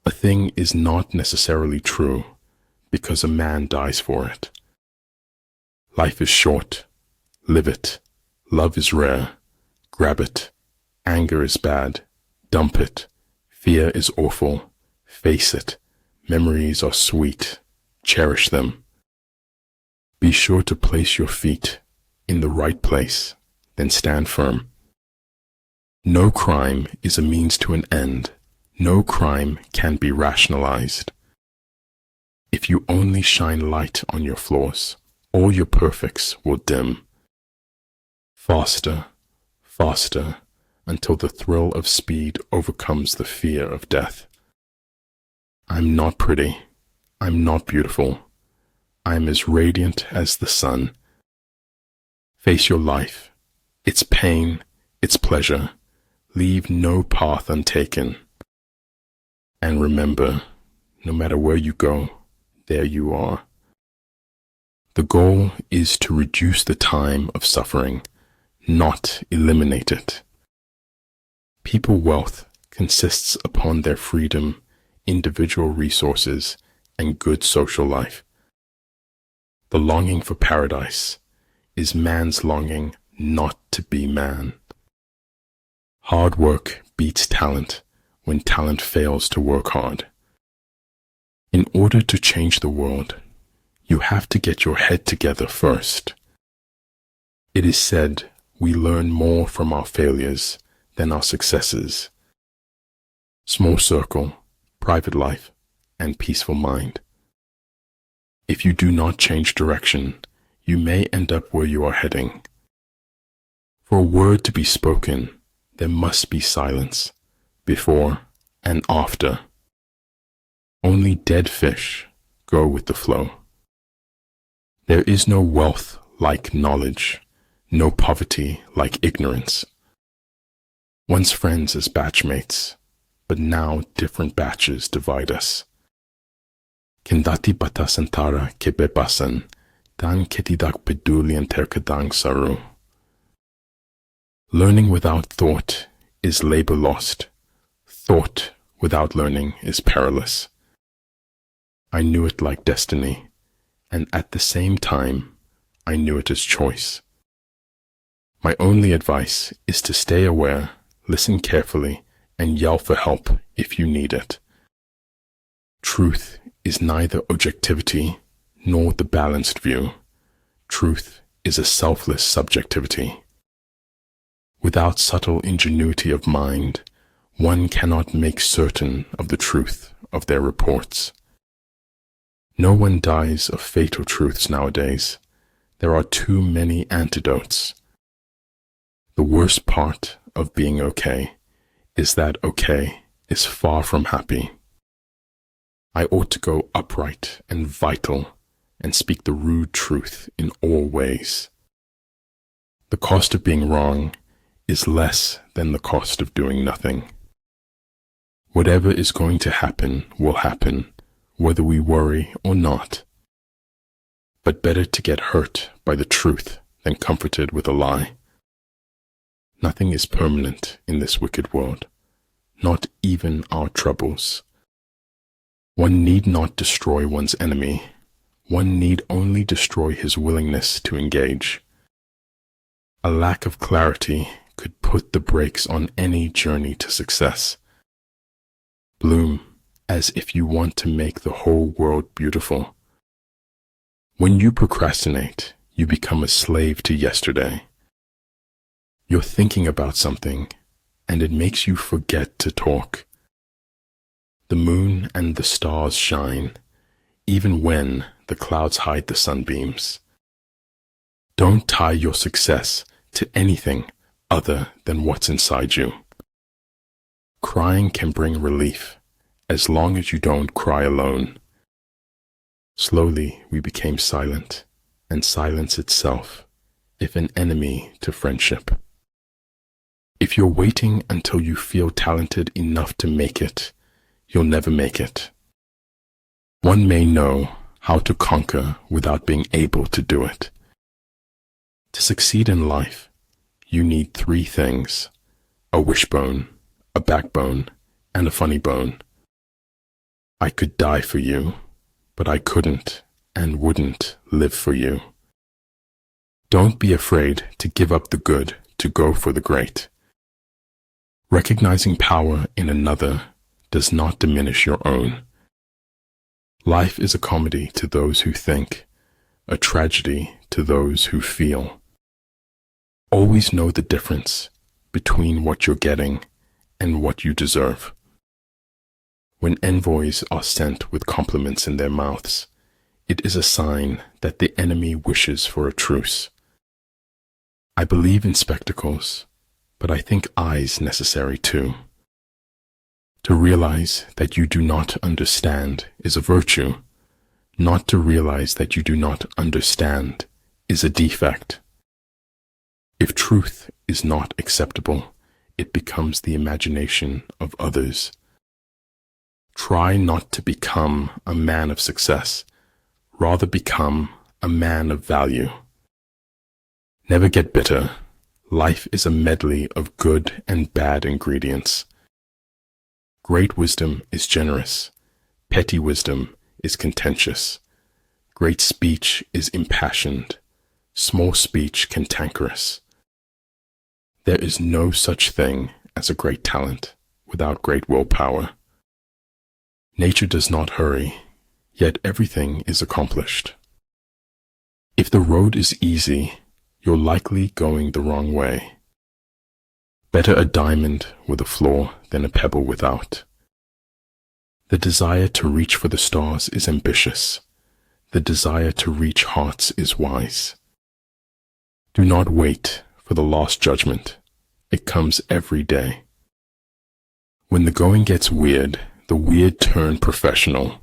A thing is not necessarily true because a man dies for it. Life is short. Live it. Love is rare. Grab it. Anger is bad. Dump it. Fear is awful. Face it. Memories are sweet. Cherish them. Be sure to place your feet in the right place, then stand firm. No crime is a means to an end. No crime can be rationalized. If you only shine light on your flaws, all your perfects will dim. Faster, faster, until the thrill of speed overcomes the fear of death. I'm not pretty. I'm not beautiful. I'm as radiant as the sun. Face your life, its pain, its pleasure. Leave no path untaken. And remember, no matter where you go, there you are. The goal is to reduce the time of suffering, not eliminate it. People wealth consists upon their freedom, individual resources, and good social life. The longing for paradise is man's longing not to be man. Hard work beats talent when talent fails to work hard. In order to change the world, you have to get your head together first. It is said we learn more from our failures than our successes. Small circle, private life, and peaceful mind. If you do not change direction, you may end up where you are heading. For a word to be spoken, there must be silence, before and after. Only dead fish go with the flow. There is no wealth like knowledge, no poverty like ignorance. Once friends as batchmates, but now different batches divide us. Kendati batasantara kebebasan, dan ketidak pedulian terkadang saru. Learning without thought is labor lost. Thought without learning is perilous. I knew it like destiny, and at the same time, I knew it as choice. My only advice is to stay aware, listen carefully, and yell for help if you need it. Truth is neither objectivity nor the balanced view. Truth is a selfless subjectivity. Without subtle ingenuity of mind, one cannot make certain of the truth of their reports. No one dies of fatal truths nowadays. There are too many antidotes. The worst part of being okay is that okay is far from happy. I ought to go upright and vital and speak the rude truth in all ways. The cost of being wrong is less than the cost of doing nothing. Whatever is going to happen will happen, whether we worry or not. But better to get hurt by the truth than comforted with a lie. Nothing is permanent in this wicked world, not even our troubles. One need not destroy one's enemy. One need only destroy his willingness to engage. A lack of clarity could put the brakes on any journey to success. Bloom as if you want to make the whole world beautiful. When you procrastinate, you become a slave to yesterday. You're thinking about something, and it makes you forget to talk. The moon and the stars shine, even when the clouds hide the sunbeams. Don't tie your success to anything other than what's inside you. Crying can bring relief, as long as you don't cry alone. Slowly we became silent, and silence itself, if an enemy to friendship. If you're waiting until you feel talented enough to make it, you'll never make it. One may know how to conquer without being able to do it. To succeed in life, you need 3 things: a wishbone, a backbone, and a funny bone. I could die for you, but I couldn't and wouldn't live for you. Don't be afraid to give up the good to go for the great. Recognizing power in another does not diminish your own. Life is a comedy to those who think, a tragedy to those who feel. Always know the difference between what you're getting and what you deserve. When envoys are sent with compliments in their mouths, it is a sign that the enemy wishes for a truce. I believe in spectacles, but I think eyes necessary too. To realize that you do not understand is a virtue. Not to realize that you do not understand is a defect. If truth is not acceptable, it becomes the imagination of others. Try not to become a man of success. Rather become a man of value. Never get bitter. Life is a medley of good and bad ingredients. Great wisdom is generous. Petty wisdom is contentious. Great speech is impassioned. Small speech cantankerous. There is no such thing as a great talent without great willpower. Nature does not hurry, yet everything is accomplished. If the road is easy, you're likely going the wrong way. Better a diamond with a flaw than a pebble without. The desire to reach for the stars is ambitious. The desire to reach hearts is wise. Do not wait for the last judgment. It comes every day. When the going gets weird, the weird turn professional.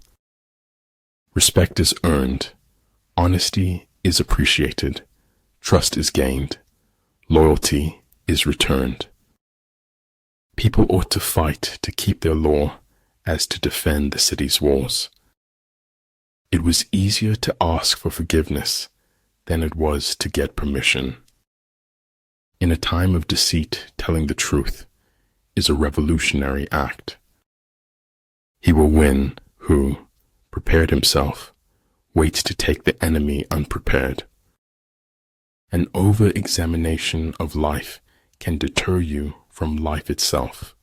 Respect is earned. Honesty is appreciated. Trust is gained. Loyalty is returned. People ought to fight to keep their law as to defend the city's walls. It was easier to ask for forgiveness than it was to get permission. In a time of deceit, telling the truth is a revolutionary act. He will win who, prepared himself, waits to take the enemy unprepared. An over-examination of life can deter you from life itself.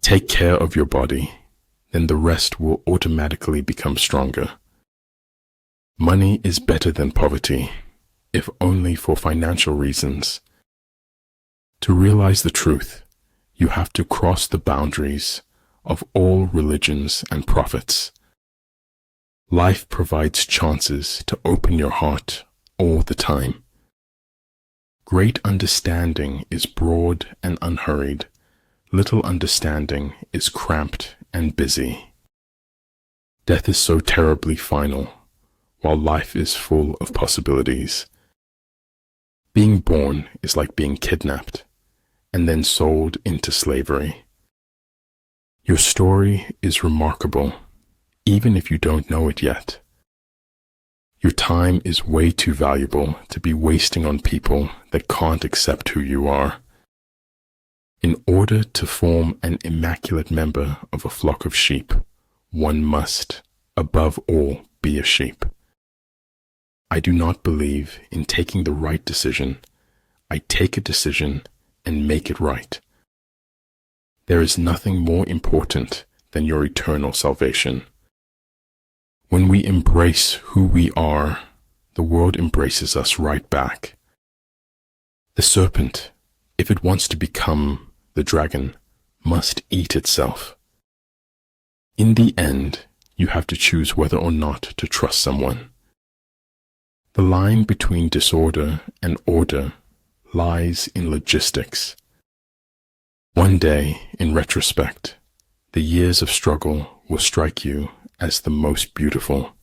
Take care of your body, then the rest will automatically become stronger. Money is better than poverty, if only for financial reasons. To realize the truth, you have to cross the boundaries of all religions and prophets. Life provides chances to open your heart all the time. Great understanding is broad and unhurried. Little understanding is cramped and busy. Death is so terribly final, while life is full of possibilities. Being born is like being kidnapped and then sold into slavery. Your story is remarkable, even if you don't know it yet. Your time is way too valuable to be wasting on people that can't accept who you are. In order to form an immaculate member of a flock of sheep, one must, above all, be a sheep. I do not believe in taking the right decision. I take a decision and make it right. There is nothing more important than your eternal salvation. When we embrace who we are, the world embraces us right back. The serpent, if it wants to become the dragon, must eat itself. In the end, you have to choose whether or not to trust someone. The line between disorder and order lies in logistics. One day, in retrospect, the years of struggle will strike you as the most beautiful.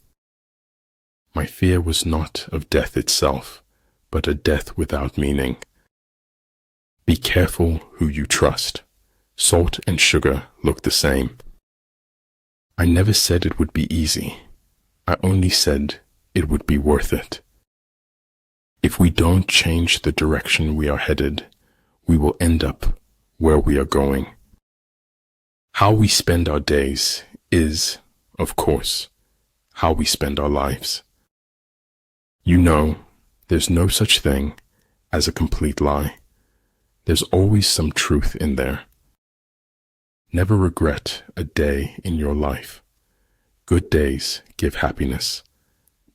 My fear was not of death itself, but a death without meaning. Be careful who you trust. Salt and sugar look the same. I never said it would be easy. I only said it would be worth it. If we don't change the direction we are headed, we will end up where we are going. How we spend our days is, of course, how we spend our lives. You know, there's no such thing as a complete lie. There's always some truth in there. Never regret a day in your life. Good days give happiness.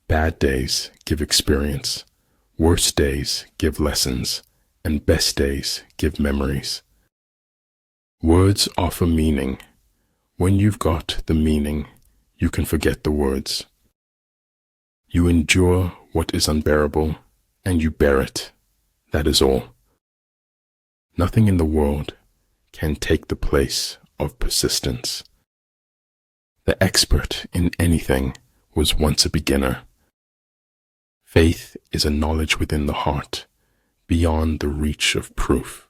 Bad days give experience. Worst days give lessons. And best days give memories. Words offer meaning. When you've got the meaning, you can forget the words. You endure what is unbearable, and you bear it. That is all. Nothing in the world can take the place of persistence. The expert in anything was once a beginner. Faith is a knowledge within the heart, beyond the reach of proof.